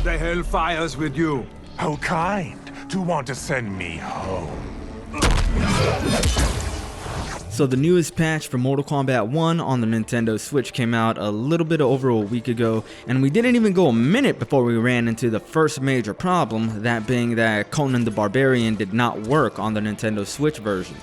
the hellfires with you. How kind to want to send me home. So the newest patch for Mortal Kombat 1 on the Nintendo Switch came out a little bit over a week ago, and we didn't even go a minute before we ran into the first major problem, that being that Conan the Barbarian did not work on the Nintendo Switch version.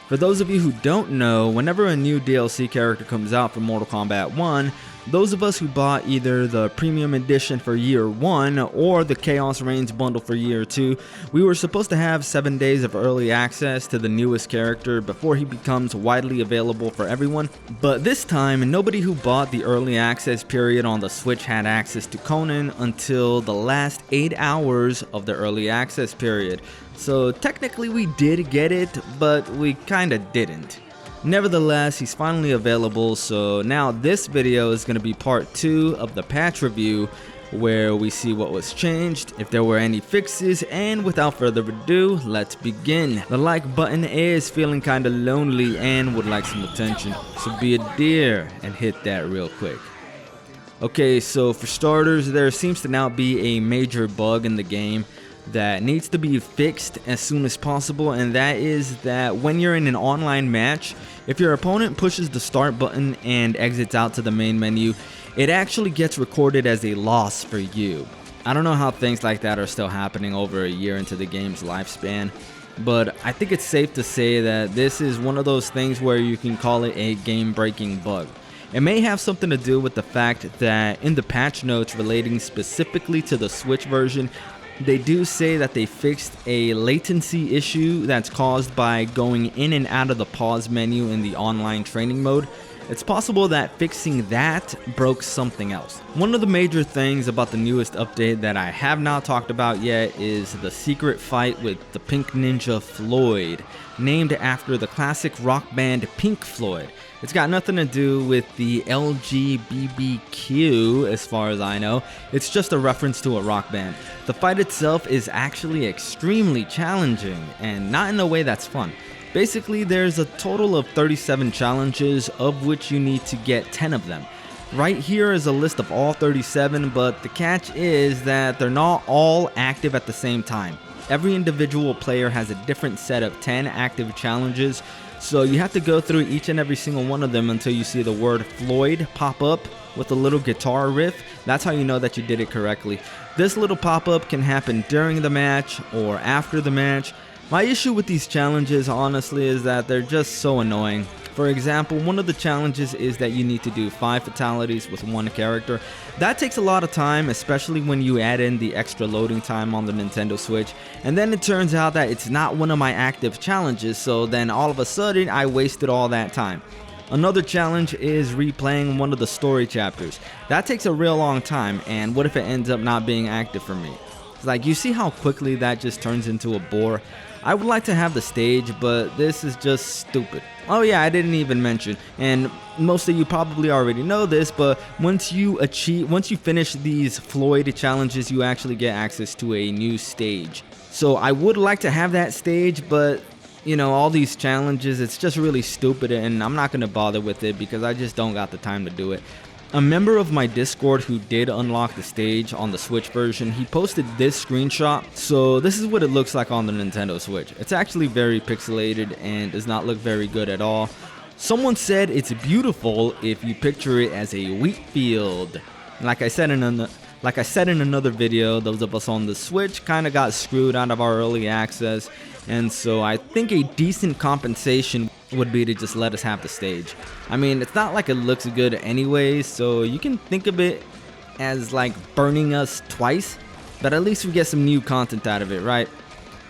For those of you who don't know, whenever a new DLC character comes out for Mortal Kombat 1, those of us who bought either the Premium Edition for Year 1 or the Khaos Reigns bundle for Year 2, we were supposed to have 7 days of early access to the newest character before he becomes widely available for everyone. But this time, nobody who bought the early access period on the Switch had access to Conan until the last 8 hours of the early access period. So technically we did get it, but we kinda didn't. Nevertheless, he's finally available, so now this video is going to be part 2 of the patch review, where we see what was changed, if there were any fixes, and without further ado, let's begin. The like button is feeling kinda lonely and would like some attention, so be a dear and hit that real quick. Okay, so for starters, there seems to now be a major bug in the game that needs to be fixed as soon as possible, and that is that when you're in an online match, if your opponent pushes the start button and exits out to the main menu, it actually gets recorded as a loss for you. I don't know how things like that are still happening over a year into the game's lifespan, but I think it's safe to say that this is one of those things where you can call it a game-breaking bug. It may have something to do with the fact that in the patch notes relating specifically to the Switch version, they do say that they fixed a latency issue that's caused by going in and out of the pause menu in the online training mode. It's possible that fixing that broke something else. One of the major things about the newest update that I have not talked about yet is the secret fight with the Pink Ninja Floyd, named after the classic rock band Pink Floyd. It's got nothing to do with the LGBTQ as far as I know, it's just a reference to a rock band. The fight itself is actually extremely challenging, and not in a way that's fun. Basically, there's a total of 37 challenges, of which you need to get 10 of them. Right here is a list of all 37, but the catch is that they're not all active at the same time. Every individual player has a different set of 10 active challenges, so you have to go through each and every single one of them until you see the word Floyd pop up with a little guitar riff. That's how you know that you did it correctly. This little pop-up can happen during the match or after the match. My issue with these challenges, honestly, is that they're just so annoying. For example, one of the challenges is that you need to do 5 fatalities with one character. That takes a lot of time, especially when you add in the extra loading time on the Nintendo Switch. And then it turns out that it's not one of my active challenges, so then all of a sudden I wasted all that time. Another challenge is replaying one of the story chapters. That takes a real long time, and what if it ends up not being active for me? It's like, you see how quickly that just turns into a bore? I would like to have the stage, but this is just stupid. Oh yeah, I didn't even mention, and most of you probably already know this, but once you finish these Floyd challenges, you actually get access to a new stage. So I would like to have that stage, but you know, all these challenges, it's just really stupid, and I'm not going to bother with it because I just don't got the time to do it. A member of my Discord who did unlock the stage on the Switch version, he posted this screenshot. So this is what it looks like on the Nintendo Switch. It's actually very pixelated and does not look very good at all. Someone said it's beautiful if you picture it as a wheat field. Like I said in another video, those of us on the Switch kind of got screwed out of our early access, and so I think a decent compensation would be to just let us have the stage. I mean, it's not like it looks good anyways, so you can think of it as like burning us twice, but at least we get some new content out of it, right?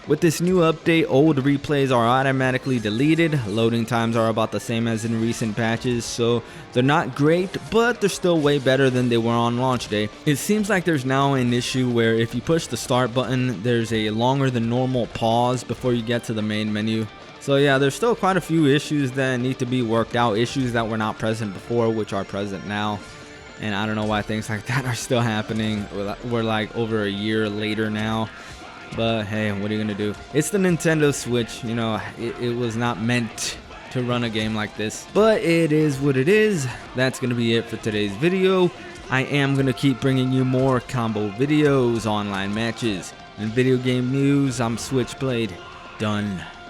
With this new update, old replays are automatically deleted. Loading times are about the same as in recent patches, so they're not great, but they're still way better than they were on launch day. It seems like there's now an issue where if you push the start button, there's a longer than normal pause before you get to the main menu. So yeah, there's still quite a few issues that need to be worked out, issues that were not present before, which are present now. And I don't know why things like that are still happening. We're like over a year later now. But hey, what are you gonna do? It's the Nintendo Switch, you know, it was not meant to run a game like this. But it is what it is. That's gonna be it for today's video. I am going to keep bringing you more combo videos, online matches, and video game news. I'm Switchblade. Done.